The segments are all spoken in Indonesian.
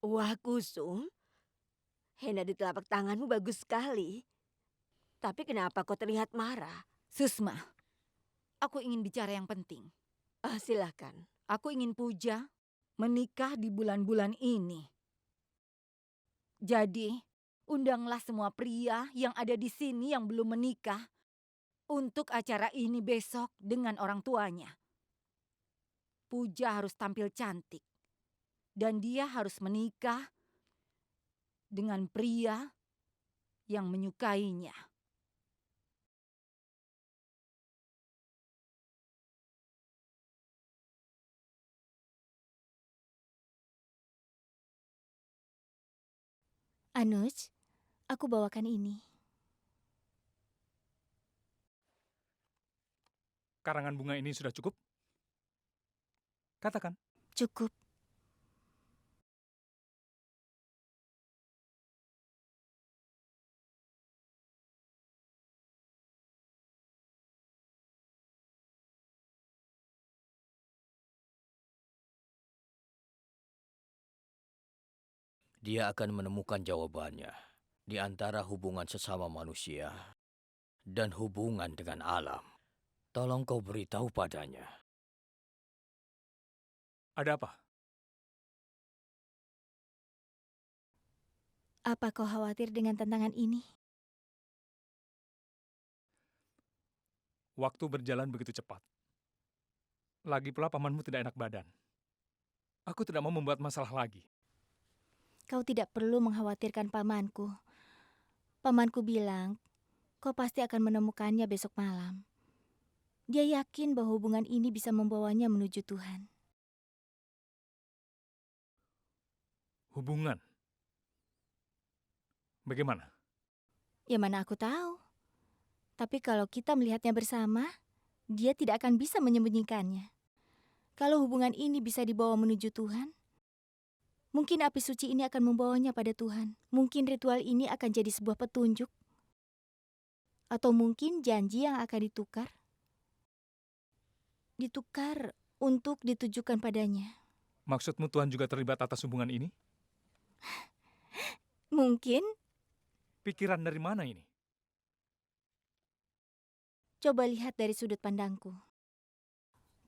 Wah, Kusum, henna di telapak tanganmu bagus sekali. Tapi kenapa kau terlihat marah? Susma, aku ingin bicara yang penting. Silakan. Aku ingin Puja menikah di bulan-bulan ini. Jadi, undanglah semua pria yang ada di sini yang belum menikah untuk acara ini besok dengan orang tuanya. Puja harus tampil cantik. Dan dia harus menikah dengan pria yang menyukainya. Anuj, aku bawakan ini. Karangan bunga ini sudah cukup? Katakan. Cukup. Dia akan menemukan jawabannya di antara hubungan sesama manusia dan hubungan dengan alam. Tolong kau beritahu padanya. Ada apa? Apa kau khawatir dengan tantangan ini? Waktu berjalan begitu cepat. Lagi pula pamanmu tidak enak badan. Aku tidak mau membuat masalah lagi. Kau tidak perlu mengkhawatirkan pamanku. Pamanku bilang, kau pasti akan menemukannya besok malam. Dia yakin bahwa hubungan ini bisa membawanya menuju Tuhan. Hubungan? Bagaimana? Ya mana aku tahu. Tapi kalau kita melihatnya bersama, dia tidak akan bisa menyembunyikannya. Kalau hubungan ini bisa dibawa menuju Tuhan, mungkin api suci ini akan membawanya pada Tuhan. Mungkin ritual ini akan jadi sebuah petunjuk. Atau mungkin janji yang akan ditukar. Ditukar untuk ditujukan padanya. Maksudmu Tuhan juga terlibat atas hubungan ini? Mungkin. Pikiran dari mana ini? Coba lihat dari sudut pandangku.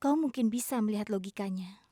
Kau mungkin bisa melihat logikanya.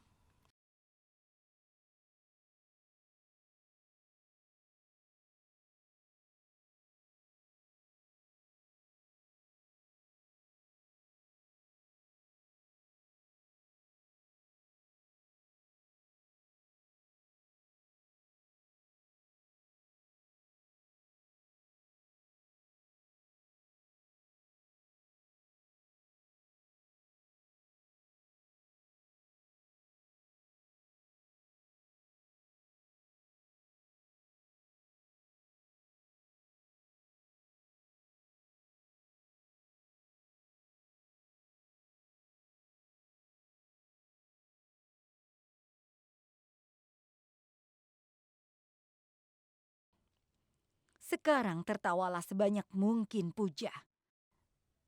Sekarang tertawalah sebanyak mungkin, Puja.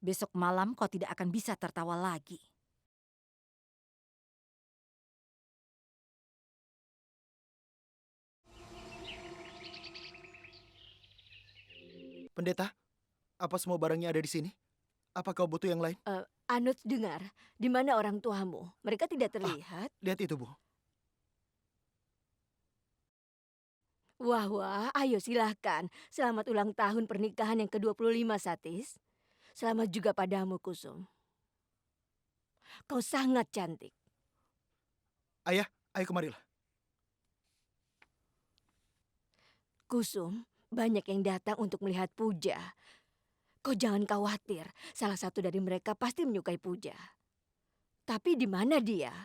Besok malam kau tidak akan bisa tertawa lagi. Pendeta, apa semua barangnya ada di sini? Apa kau butuh yang lain? Anuj, dengar, di mana orang tuamu? Mereka tidak terlihat. Lihat itu, Bu. Wah, ayo silahkan. Selamat ulang tahun pernikahan yang ke-25, Satis. Selamat juga padamu, Kusum. Kau sangat cantik. Ayah, ayo kemarilah. Kusum, banyak yang datang untuk melihat Puja. Kau jangan khawatir, salah satu dari mereka pasti menyukai Puja. Tapi di mana dia?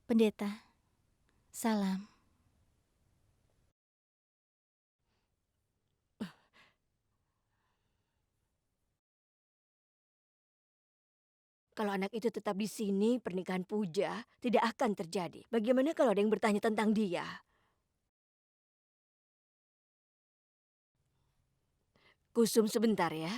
Pendeta, salam. Kalau anak itu tetap di sini, pernikahan Puja tidak akan terjadi. Bagaimana kalau ada yang bertanya tentang dia? Kusum, sebentar ya.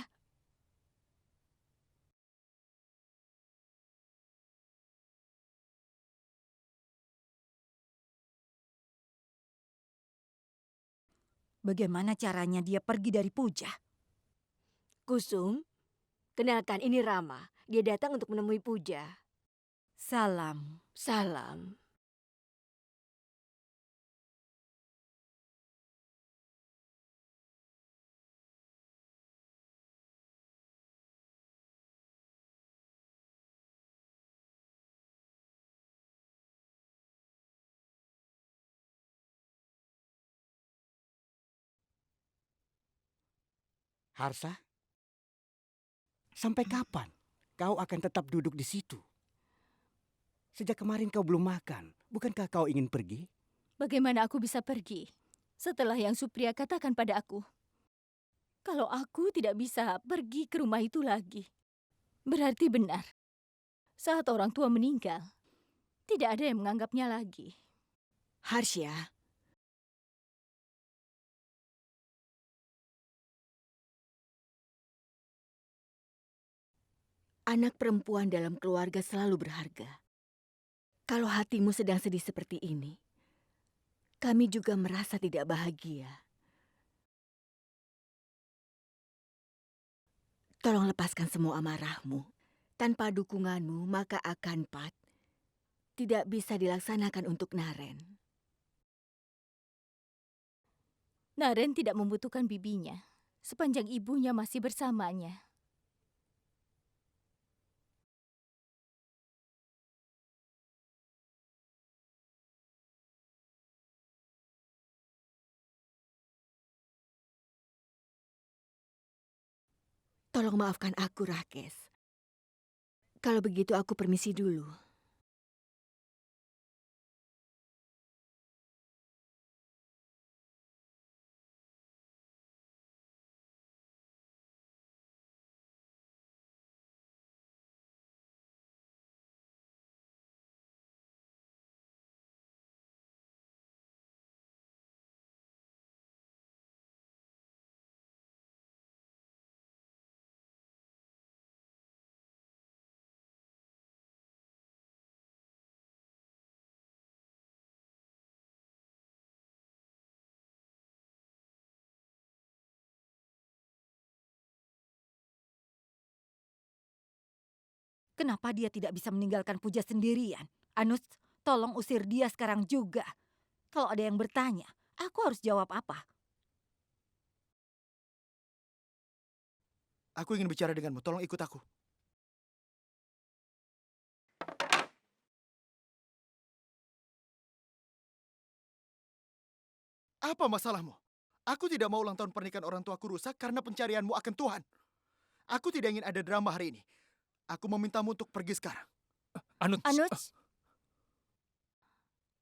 Bagaimana caranya dia pergi dari Puja? Kusum, kenalkan ini Rama. Dia datang untuk menemui Puja. Salam. Salam. Harsa, sampai kapan kau akan tetap duduk di situ? Sejak kemarin kau belum makan. Bukankah kau ingin pergi? Bagaimana aku bisa pergi setelah yang Supriya katakan pada aku? Kalau aku tidak bisa pergi ke rumah itu lagi, berarti benar. Saat orang tua meninggal, tidak ada yang menganggapnya lagi. Harsha, anak perempuan dalam keluarga selalu berharga. Kalau hatimu sedang sedih seperti ini, kami juga merasa tidak bahagia. Tolong lepaskan semua amarahmu. Tanpa dukunganmu, maka akan Pat tidak bisa dilaksanakan untuk Naren. Naren tidak membutuhkan bibinya, sepanjang ibunya masih bersamanya. Tolong maafkan aku, Rakes. Kalau begitu aku permisi dulu. Kenapa dia tidak bisa meninggalkan Puja sendirian? Anus, tolong usir dia sekarang juga. Kalau ada yang bertanya, aku harus jawab apa? Aku ingin bicara denganmu. Tolong ikut aku. Apa masalahmu? Aku tidak mau ulang tahun pernikahan orang tuaku rusak karena pencarianmu akan Tuhan. Aku tidak ingin ada drama hari ini. Aku memintamu untuk pergi sekarang. Anuj, Anuj,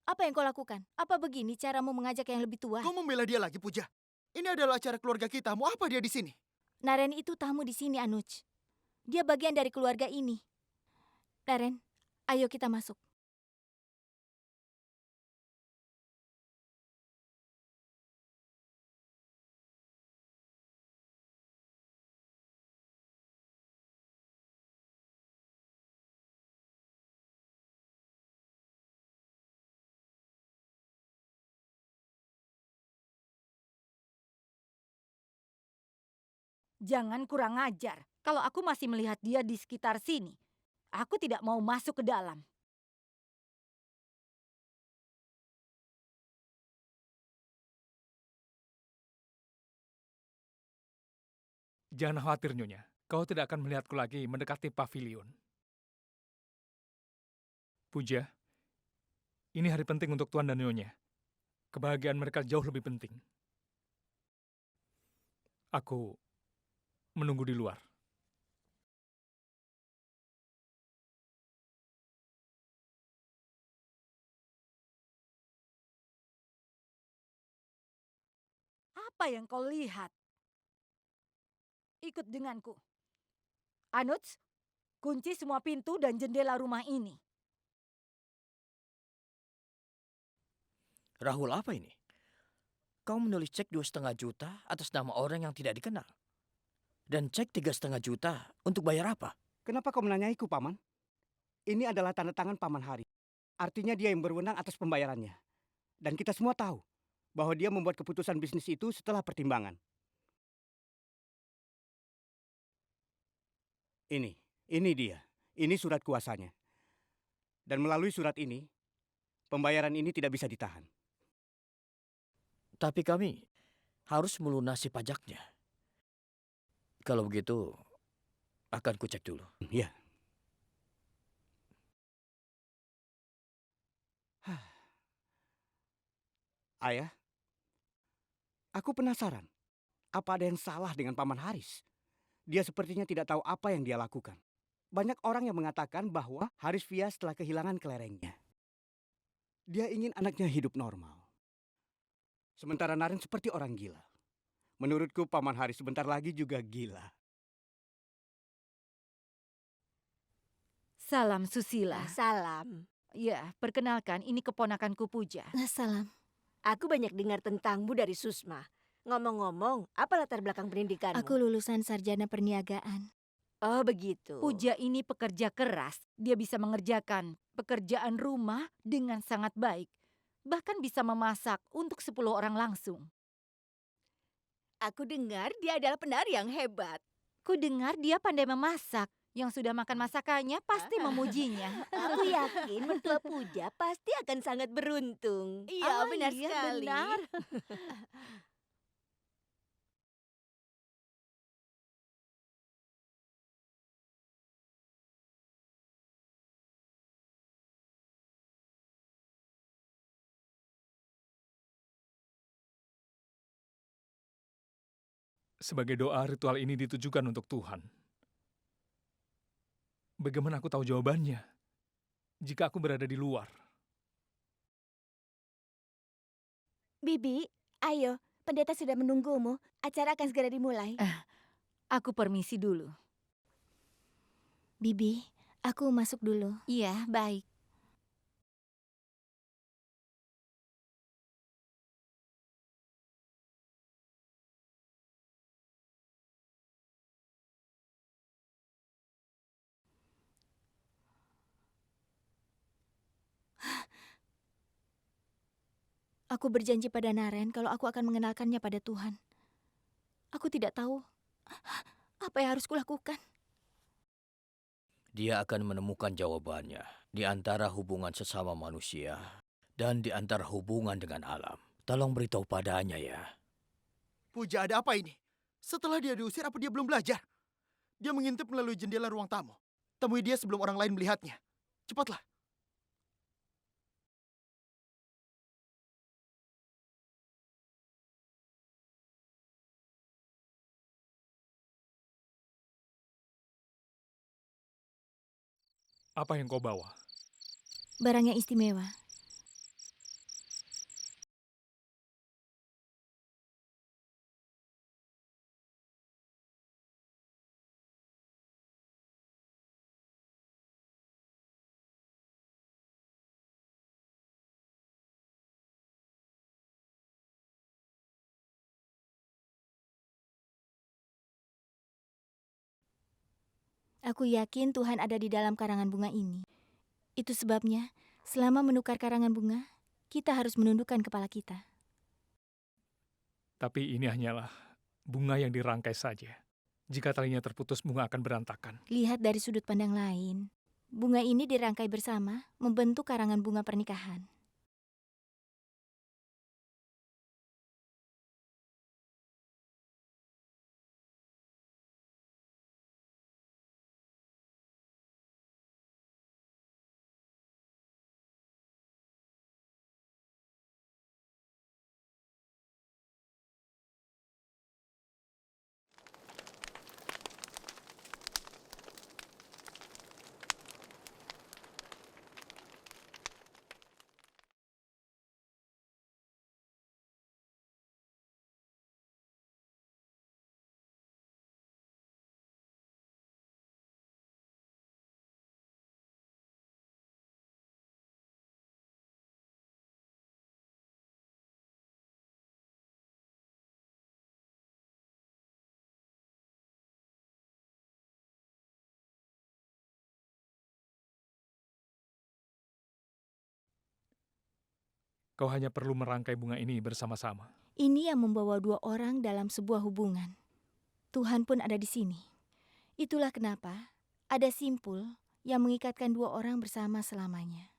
apa yang kau lakukan? Apa begini caramu mengajak yang lebih tua? Kau membela dia lagi, Puja. Ini adalah acara keluarga kita. Mau apa dia di sini? Naren itu tamu di sini, Anuj. Dia bagian dari keluarga ini. Naren, ayo kita masuk. Jangan kurang ajar. Kalau aku masih melihat dia di sekitar sini, aku tidak mau masuk ke dalam. jangan khawatir Nyonya. Kau tidak akan melihatku lagi mendekati pavilion. Puja, ini hari penting untuk Tuan dan Nyonya. Kebahagiaan mereka jauh lebih penting. Aku menunggu di luar. Apa yang kau lihat? Ikut denganku. Anuj, kunci semua pintu dan jendela rumah ini. Rahul, apa ini? Kau menulis cek 2,5 juta atas nama orang yang tidak dikenal. Dan cek 3,5 juta untuk bayar apa? Kenapa kau menanyaiku, Paman? Ini adalah tanda tangan Paman Haris. Artinya dia yang berwenang atas pembayarannya. Dan kita semua tahu bahwa dia membuat keputusan bisnis itu setelah pertimbangan. Ini dia. Ini surat kuasanya. Dan melalui surat ini, pembayaran ini tidak bisa ditahan. Tapi kami harus melunasi pajaknya. Kalau begitu, akan kucek dulu. Ya. Ayah, aku penasaran. Apa ada yang salah dengan Paman Haris? Dia sepertinya tidak tahu apa yang dia lakukan. Banyak orang yang mengatakan bahwa Haris Fias telah kehilangan kelerengnya. Dia ingin anaknya hidup normal. Sementara Naren seperti orang gila. Menurutku Paman Haris sebentar lagi juga gila. Salam Susila. Salam. Ya, perkenalkan ini keponakanku Puja. Salam. Aku banyak dengar tentangmu dari Susma. Ngomong-ngomong, apa latar belakang pendidikanmu? Aku lulusan sarjana perniagaan. Oh, begitu. Puja ini pekerja keras. Dia bisa mengerjakan pekerjaan rumah dengan sangat baik. Bahkan bisa memasak untuk 10 orang langsung. Aku dengar dia adalah penari yang hebat. Ku dengar dia pandai memasak. Yang sudah makan masakannya pasti memujinya. Aku yakin mertua Puja pasti akan sangat beruntung. Iya, Ah, benar iya, sekali. benar. Sebagai doa, ritual ini ditujukan untuk Tuhan. Bagaimana aku tahu jawabannya jika aku berada di luar? Bibi, ayo, pendeta sudah menunggumu. Acara akan segera dimulai. Aku permisi dulu. Bibi, aku masuk dulu. Iya, baik. Aku berjanji pada Naren kalau aku akan mengenalkannya pada Tuhan. Aku tidak tahu apa yang harus kulakukan. Dia akan menemukan jawabannya di antara hubungan sesama manusia dan di antara hubungan dengan alam. Tolong beritahu padanya ya. Puja, ada apa ini? Setelah dia diusir, apa dia belum belajar? Dia mengintip melalui jendela ruang tamu. Temui dia sebelum orang lain melihatnya. Cepatlah. Apa yang kau bawa? Barang yang istimewa. Aku yakin Tuhan ada di dalam karangan bunga ini. Itu sebabnya, selama menukar karangan bunga, kita harus menundukkan kepala kita. Tapi ini hanyalah bunga yang dirangkai saja. Jika talinya terputus, bunga akan berantakan. Lihat dari sudut pandang lain. Bunga ini dirangkai bersama, membentuk karangan bunga pernikahan. Kau hanya perlu merangkai bunga ini bersama-sama. Ini yang membawa dua orang dalam sebuah hubungan. Tuhan pun ada di sini. Itulah kenapa ada simpul yang mengikatkan dua orang bersama selamanya.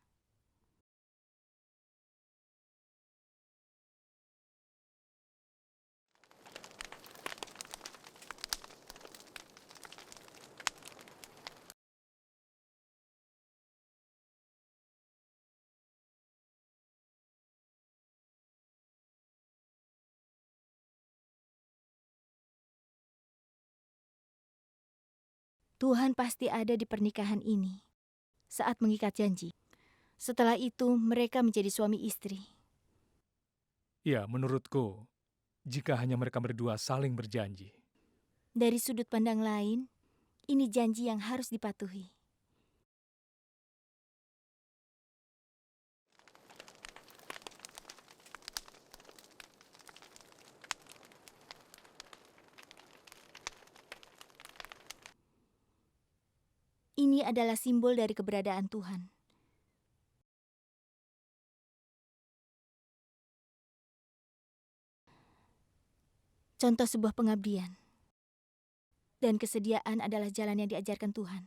Tuhan pasti ada di pernikahan ini saat mengikat janji. Setelah itu mereka menjadi suami istri. Ya, menurutku, jika hanya mereka berdua saling berjanji. Dari sudut pandang lain, ini janji yang harus dipatuhi. Ini adalah simbol dari keberadaan Tuhan. Contoh sebuah pengabdian. Dan kesediaan adalah jalan yang diajarkan Tuhan.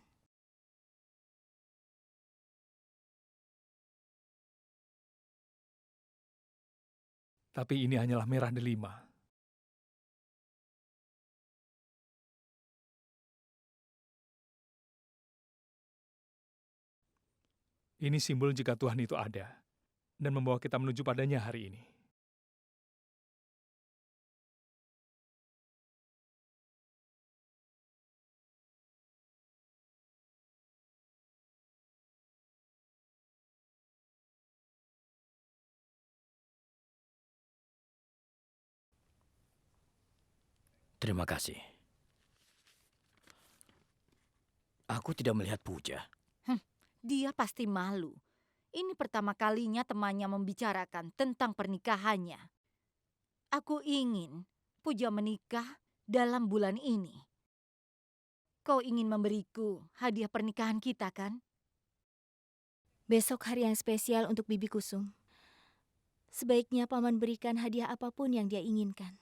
Tapi ini hanyalah merah delima. Ini simbol jika Tuhan itu ada dan membawa kita menuju padanya hari ini. Terima kasih. Aku tidak melihat Puja. Dia pasti malu. Ini pertama kalinya temannya membicarakan tentang pernikahannya. Aku ingin Puja menikah dalam bulan ini. Kau ingin memberiku hadiah pernikahan kita, kan? Besok hari yang spesial untuk Bibi Kusum. Sebaiknya Paman berikan hadiah apapun yang dia inginkan.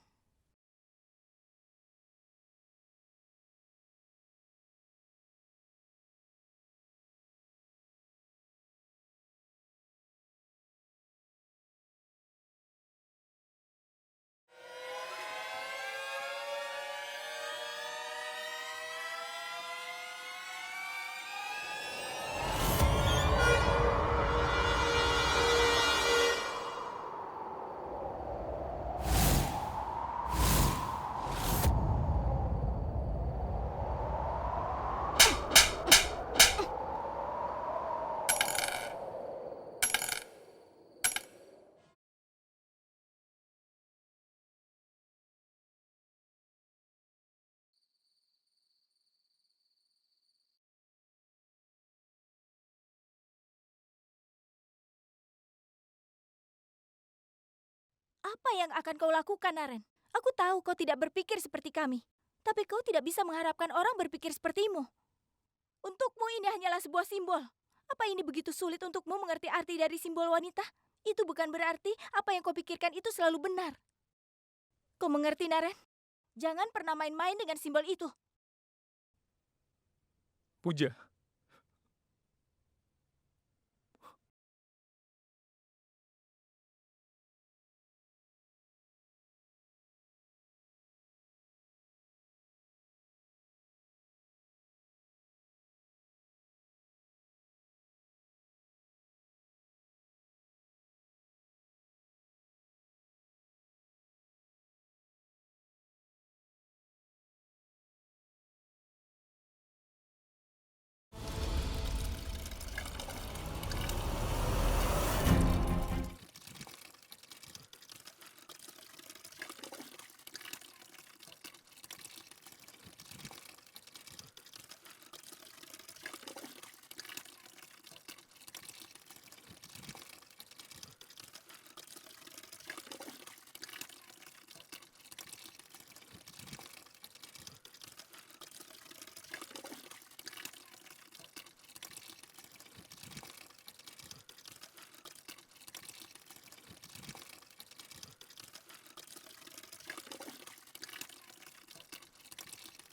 Apa yang akan kau lakukan, Naren? Aku tahu kau tidak berpikir seperti kami. Tapi kau tidak bisa mengharapkan orang berpikir sepertimu. Untukmu ini hanyalah sebuah simbol. Apa ini begitu sulit untukmu mengerti arti dari simbol wanita? Itu bukan berarti apa yang kau pikirkan itu selalu benar. Kau mengerti, Naren? Jangan pernah main-main dengan simbol itu. Puja,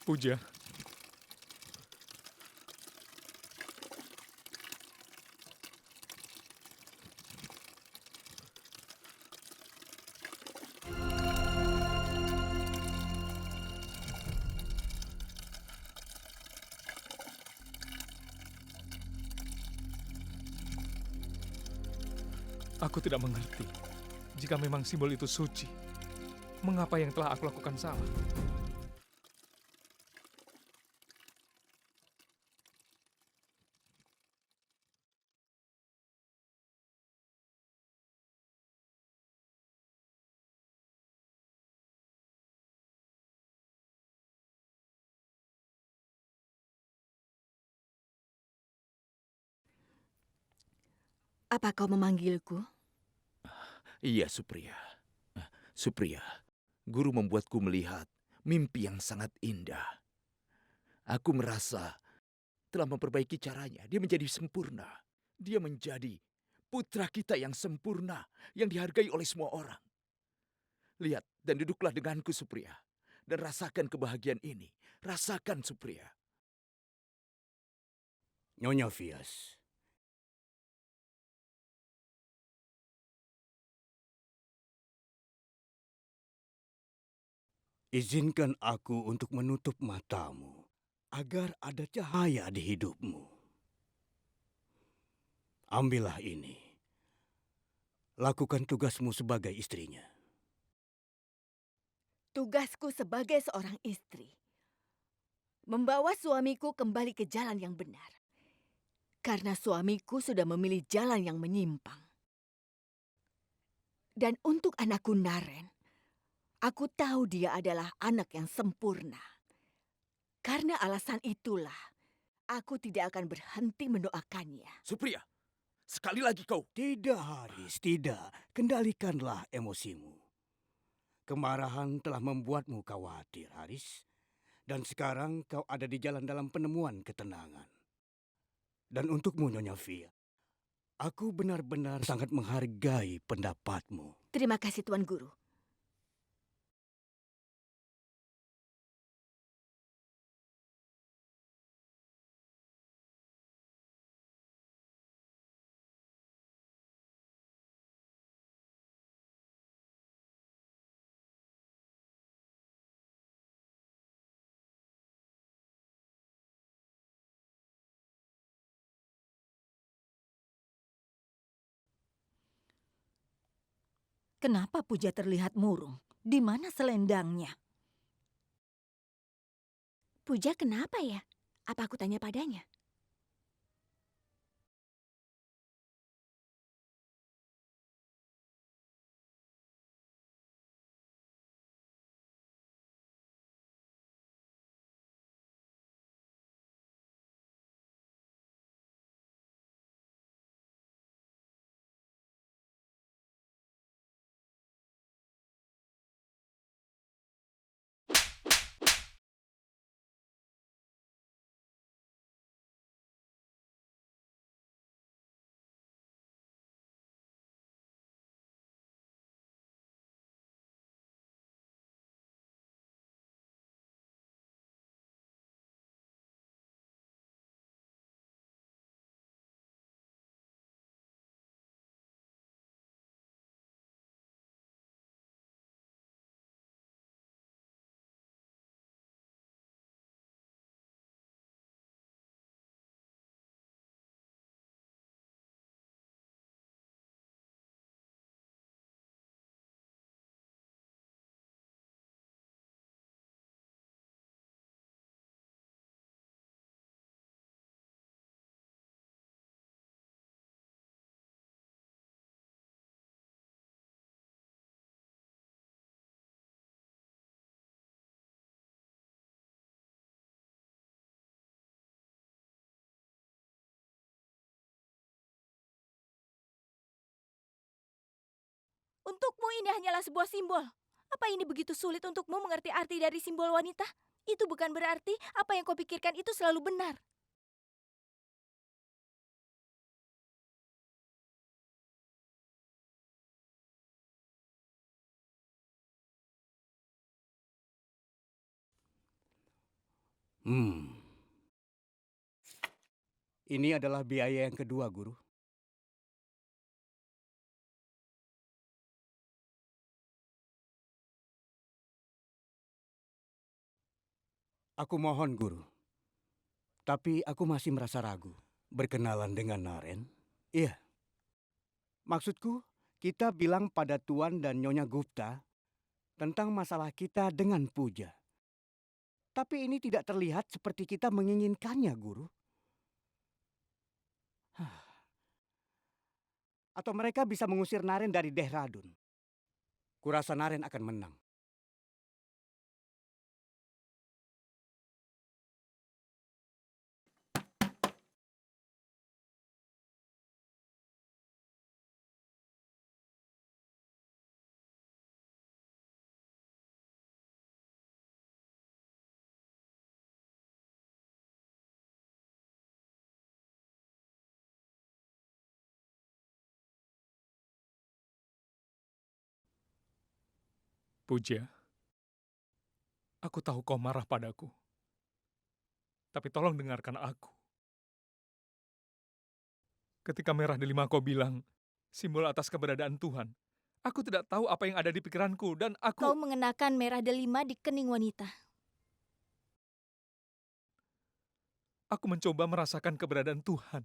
Puja, aku tidak mengerti. Jika memang simbol itu suci, mengapa yang telah aku lakukan salah? Apa kau memanggilku? Iya, Supriya. Supriya, guru membuatku melihat mimpi yang sangat indah. Aku merasa telah memperbaiki caranya. Dia menjadi sempurna. Dia menjadi putra kita yang sempurna, yang dihargai oleh semua orang. Lihat dan duduklah denganku, Supriya. Dan rasakan kebahagiaan ini. Rasakan, Supriya. Nyonya Fias, izinkan aku untuk menutup matamu agar ada cahaya di hidupmu. Ambillah ini. Lakukan tugasmu sebagai istrinya. Tugasku sebagai seorang istri, membawa suamiku kembali ke jalan yang benar. Karena suamiku sudah memilih jalan yang menyimpang. Dan untuk anakku Naren, aku tahu dia adalah anak yang sempurna. Karena alasan itulah, aku tidak akan berhenti mendoakannya. Supriya, sekali lagi kau. Tidak, Haris, tidak. Kendalikanlah emosimu. Kemarahan telah membuatmu khawatir, Haris. Dan sekarang kau ada di jalan dalam penemuan ketenangan. Dan untukmu, Nyonya Fia, aku benar-benar sangat menghargai pendapatmu. Terima kasih Tuan Guru. Kenapa Puja terlihat murung? Di mana selendangnya? Puja kenapa ya? Apa aku tanya padanya? Untukmu ini hanyalah sebuah simbol. Apa ini begitu sulit untukmu mengerti arti dari simbol wanita? Itu bukan berarti apa yang kau pikirkan itu selalu benar. Ini adalah biaya yang kedua, Guru. Aku mohon, Guru. Tapi aku masih merasa ragu. Berkenalan dengan Naren? Iya. Maksudku, kita bilang pada Tuan dan Nyonya Gupta tentang masalah kita dengan Puja. Tapi ini tidak terlihat seperti kita menginginkannya, Guru. Atau mereka bisa mengusir Naren dari Dehradun. Kurasa Naren akan menang. Puja, aku tahu kau marah padaku. Tapi tolong dengarkan aku. Ketika merah delima kau bilang, simbol atas keberadaan Tuhan, aku tidak tahu apa yang ada di pikiranku dan aku... Kau mengenakan merah delima di kening wanita. Aku mencoba merasakan keberadaan Tuhan.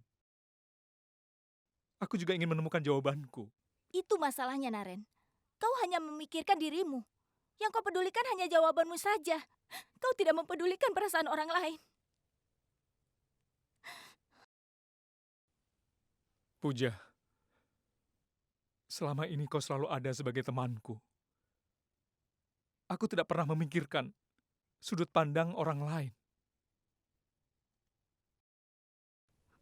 Aku juga ingin menemukan jawabanku. Itu masalahnya, Naren. Kau hanya memikirkan dirimu. Yang kau pedulikan hanya jawabanmu saja. Kau tidak mempedulikan perasaan orang lain. Puja, selama ini kau selalu ada sebagai temanku. Aku tidak pernah memikirkan sudut pandang orang lain.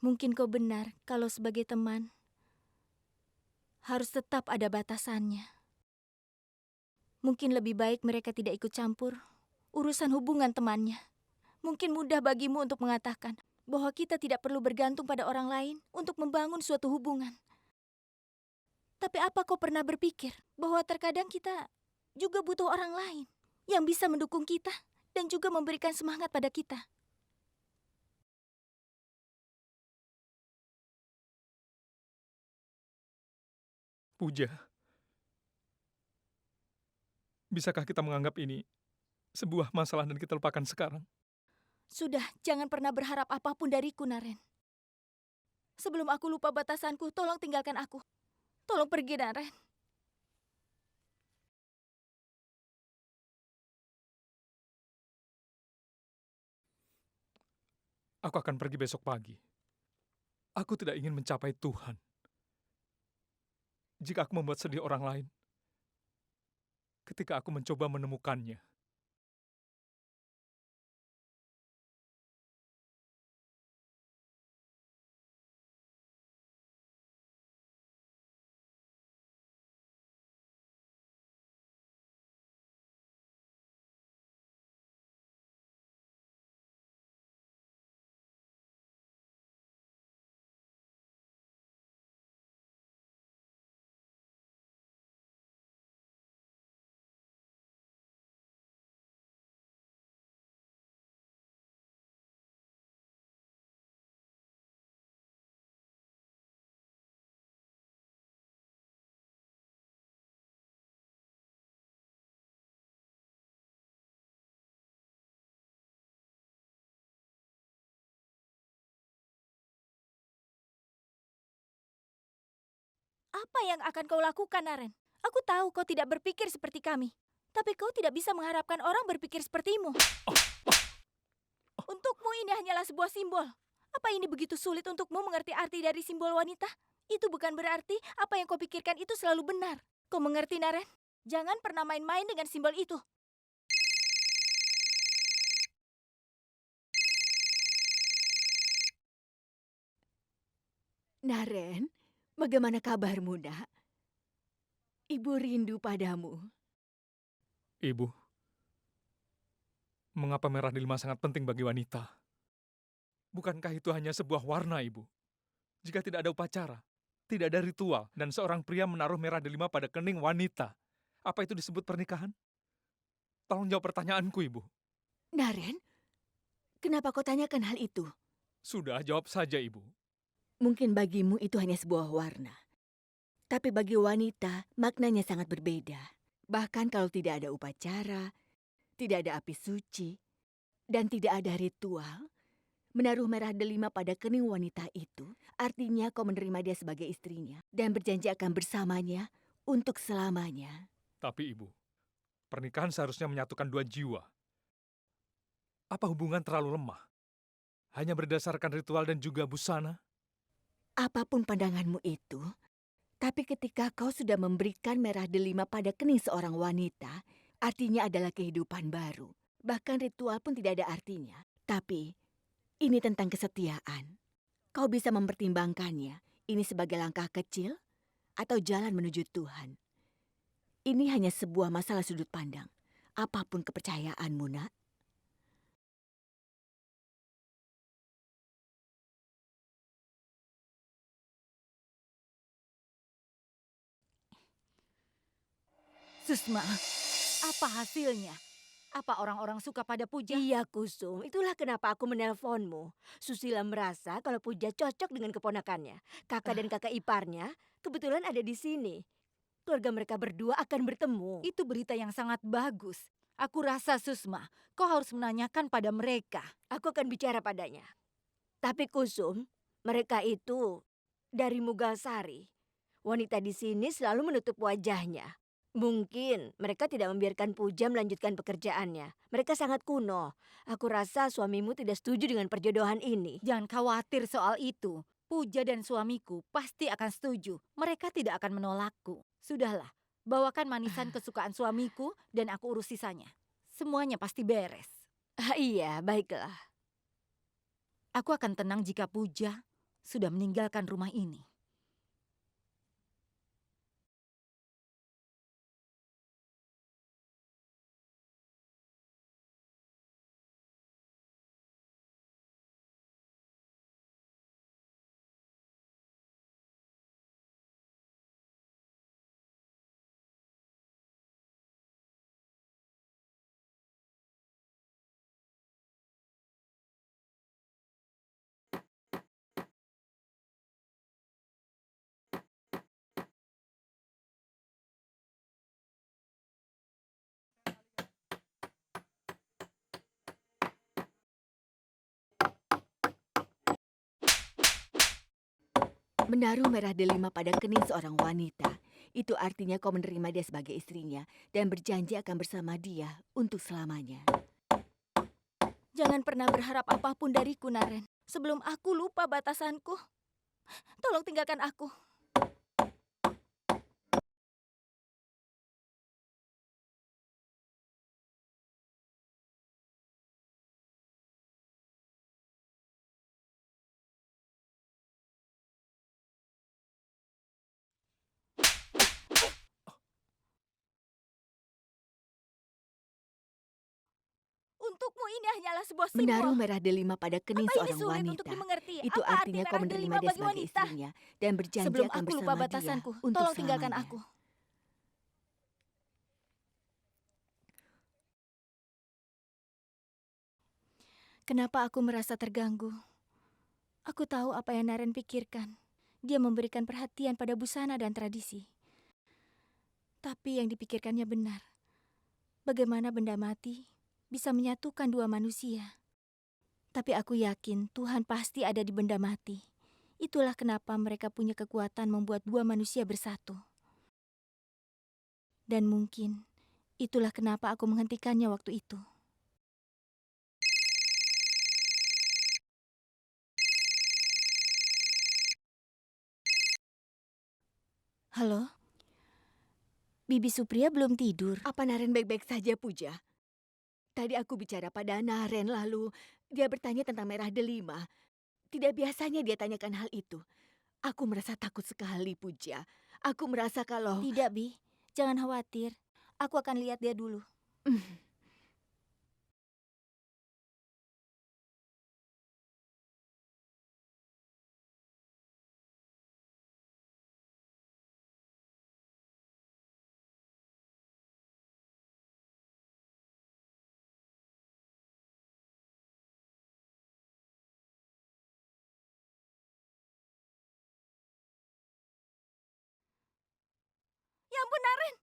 Mungkin kau benar kalau sebagai teman harus tetap ada batasannya. Mungkin lebih baik mereka tidak ikut campur urusan hubungan temannya. Mungkin mudah bagimu untuk mengatakan bahwa kita tidak perlu bergantung pada orang lain untuk membangun suatu hubungan. Tapi apa kau pernah berpikir bahwa terkadang kita juga butuh orang lain yang bisa mendukung kita dan juga memberikan semangat pada kita? Puja, bisakah kita menganggap ini sebuah masalah dan kita lupakan sekarang? Sudah, jangan pernah berharap apapun dariku, Naren. Sebelum aku lupa batasanku, tolong tinggalkan aku. Tolong pergi, Naren. Aku akan pergi besok pagi. Aku tidak ingin mencapai Tuhan. Jika aku membuat sedih orang lain, ketika aku mencoba menemukannya. Apa yang akan kau lakukan, Naren? Aku tahu kau tidak berpikir seperti kami. Tapi kau tidak bisa mengharapkan orang berpikir sepertimu. Untukmu ini hanyalah sebuah simbol. Apa ini begitu sulit untukmu mengerti arti dari simbol wanita? Itu bukan berarti apa yang kau pikirkan itu selalu benar. Kau mengerti, Naren? Jangan pernah main-main dengan simbol itu. Naren, bagaimana kabarmu, Nak? Ibu rindu padamu. Ibu, mengapa merah delima sangat penting bagi wanita? Bukankah itu hanya sebuah warna, Ibu? Jika tidak ada upacara, tidak ada ritual, dan seorang pria menaruh merah delima pada kening wanita, apa itu disebut pernikahan? Tolong jawab pertanyaanku, Ibu. Naren, Kenapa kau tanyakan hal itu? Sudah, jawab saja, Ibu. Mungkin bagimu itu hanya sebuah warna. Tapi bagi wanita, maknanya sangat berbeda. Bahkan kalau tidak ada upacara, tidak ada api suci, dan tidak ada ritual, menaruh merah delima pada kening wanita itu, artinya kau menerima dia sebagai istrinya dan berjanji akan bersamanya untuk selamanya. Tapi Ibu, pernikahan seharusnya menyatukan dua jiwa. Apa hubungan terlalu lemah? Hanya berdasarkan ritual dan juga busana? Apapun pandanganmu itu, tapi ketika kau sudah memberikan merah delima pada kening seorang wanita, artinya adalah kehidupan baru. Bahkan ritual pun tidak ada artinya. Tapi ini tentang kesetiaan. Kau bisa mempertimbangkannya. Ini sebagai langkah kecil atau jalan menuju Tuhan. Ini hanya sebuah masalah sudut pandang. Apapun kepercayaanmu, Nak. Susma, apa hasilnya? Apa orang-orang suka pada Puja? Iya, Kusum. Itulah kenapa aku menelponmu. Susila merasa kalau Puja cocok dengan keponakannya. Kakak dan kakak iparnya kebetulan ada di sini. Keluarga mereka berdua akan bertemu. Itu berita yang sangat bagus. Aku rasa Susma, kau harus menanyakan pada mereka. Aku akan bicara padanya. Tapi Kusum, mereka itu dari Mugalsari. Wanita di sini selalu menutup wajahnya. Mungkin mereka tidak membiarkan Puja melanjutkan pekerjaannya. Mereka sangat kuno. Aku rasa suamimu tidak setuju dengan perjodohan ini. Jangan khawatir soal itu. Puja dan suamiku pasti akan setuju. Mereka tidak akan menolakku. Sudahlah, bawakan manisan kesukaan suamiku dan aku urus sisanya. Semuanya pasti beres. Iya, baiklah. Aku akan tenang jika Puja sudah meninggalkan rumah ini. Menaruh merah delima pada kening seorang wanita, itu artinya kau menerima dia sebagai istrinya dan berjanji akan bersama dia untuk selamanya. Jangan pernah berharap apapun dariku, Naren. Sebelum aku lupa batasanku, tolong tinggalkan aku. Untukmu ini hanyalah sebuah simbol. Menaruh merah delima pada kening Apa ini seorang sulit wanita, untuk dimengerti? itu Apa arti artinya kau merah menerima delima dia bagi sebagai wanita? istrinya dan berjanji Sebelum akan aku lupa bersama batasanku, dia untuk tolong tinggalkan selamanya. aku. Kenapa aku merasa terganggu? Aku tahu apa yang Naren pikirkan. Dia memberikan perhatian pada busana dan tradisi. Tapi yang dipikirkannya benar. Bagaimana benda mati bisa menyatukan dua manusia? Tapi aku yakin Tuhan pasti ada di benda mati. Itulah kenapa mereka punya kekuatan membuat dua manusia bersatu. Dan mungkin itulah kenapa aku menghentikannya waktu itu. Halo? Bibi Supriya belum tidur. Apa Naren baik-baik saja, Puja? Tadi aku bicara pada Naren lalu dia bertanya tentang merah delima. Tidak biasanya dia tanyakan hal itu. Aku merasa takut sekali, Puja. Aku merasa kalau... Tidak, Bi. Jangan khawatir. Aku akan lihat dia dulu. ampun, Naren.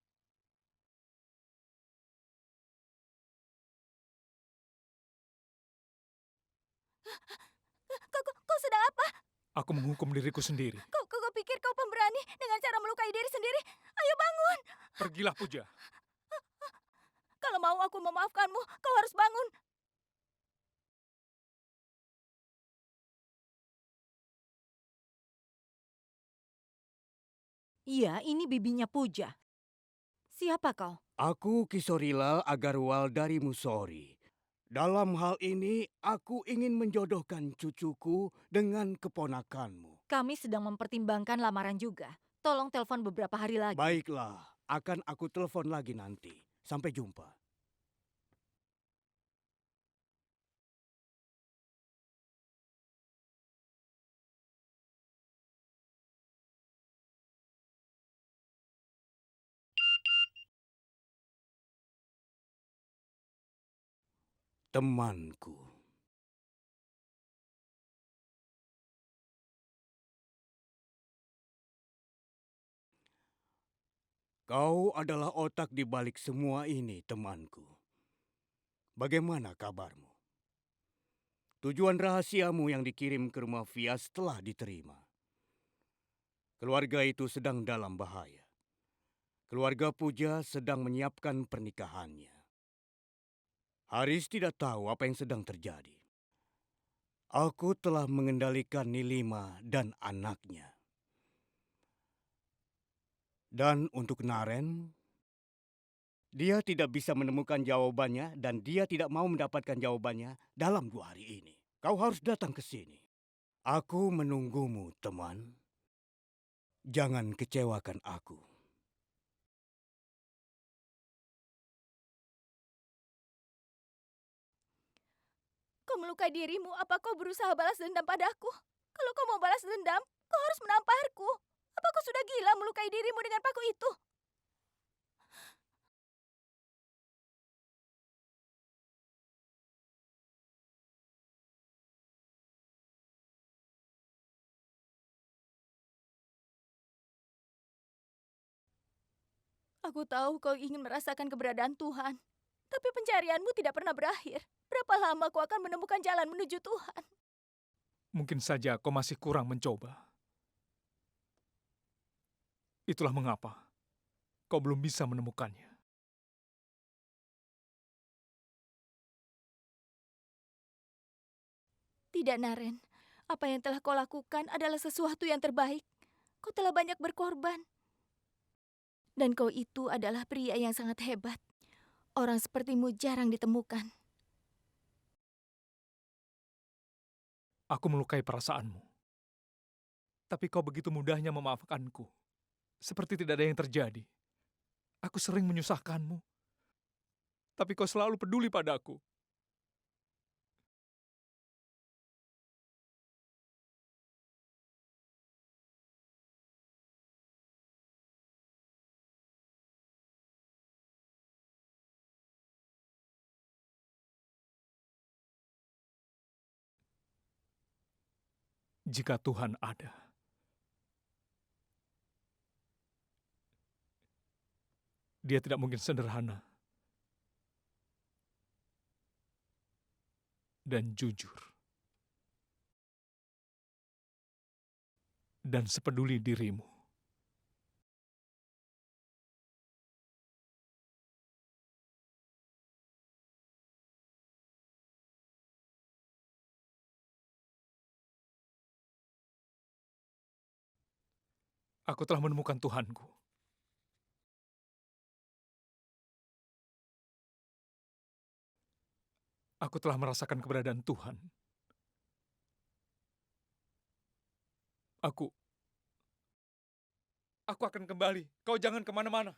Kau sedang apa? Aku menghukum diriku sendiri. Kau pikir kau pemberani dengan cara melukai diri sendiri? Ayo bangun. Pergilah, Puja. Kalau mau aku memaafkanmu, kau harus bangun. Iya, ini bibinya Puja. Siapa kau? Aku Kisorilal Agarwal dari Musori. Dalam hal ini, aku ingin menjodohkan cucuku dengan keponakanmu. Kami sedang mempertimbangkan lamaran juga. Tolong telepon beberapa hari lagi. Baiklah, akan aku telepon lagi nanti. Sampai jumpa. Temanku. Kau adalah otak di balik semua ini, temanku. Bagaimana kabarmu? Tujuan rahasiamu yang dikirim ke rumah Fias telah diterima. Keluarga itu sedang dalam bahaya. Keluarga Puja sedang menyiapkan pernikahannya. Haris tidak tahu apa yang sedang terjadi. Aku telah mengendalikan Nilima dan anaknya. Dan untuk Naren, dia tidak bisa menemukan jawabannya dan dia tidak mau mendapatkan jawabannya dalam 2 hari ini. Kau harus datang ke sini. Aku menunggumu, teman. Jangan kecewakan aku. Kau melukai dirimu, apa kau berusaha balas dendam padaku? Kalau kau mau balas dendam, kau harus menamparku. Apa kau sudah gila melukai dirimu dengan paku itu? Aku tahu kau ingin merasakan keberadaan Tuhan. Tapi pencarianmu tidak pernah berakhir. Berapa lama kau akan menemukan jalan menuju Tuhan? Mungkin saja kau masih kurang mencoba. Itulah mengapa kau belum bisa menemukannya. Tidak, Naren. Apa yang telah kau lakukan adalah sesuatu yang terbaik. Kau telah banyak berkorban. Dan kau itu adalah pria yang sangat hebat. Orang sepertimu jarang ditemukan. Aku melukai perasaanmu. Tapi kau begitu mudahnya memaafkanku. Seperti tidak ada yang terjadi. Aku sering menyusahkanmu. Tapi kau selalu peduli padaku. Jika Tuhan ada, Dia tidak mungkin sederhana dan jujur dan sepeduli dirimu. Aku telah menemukan Tuhanku. Aku telah merasakan keberadaan Tuhan. Aku akan kembali. Kau jangan kemana-mana.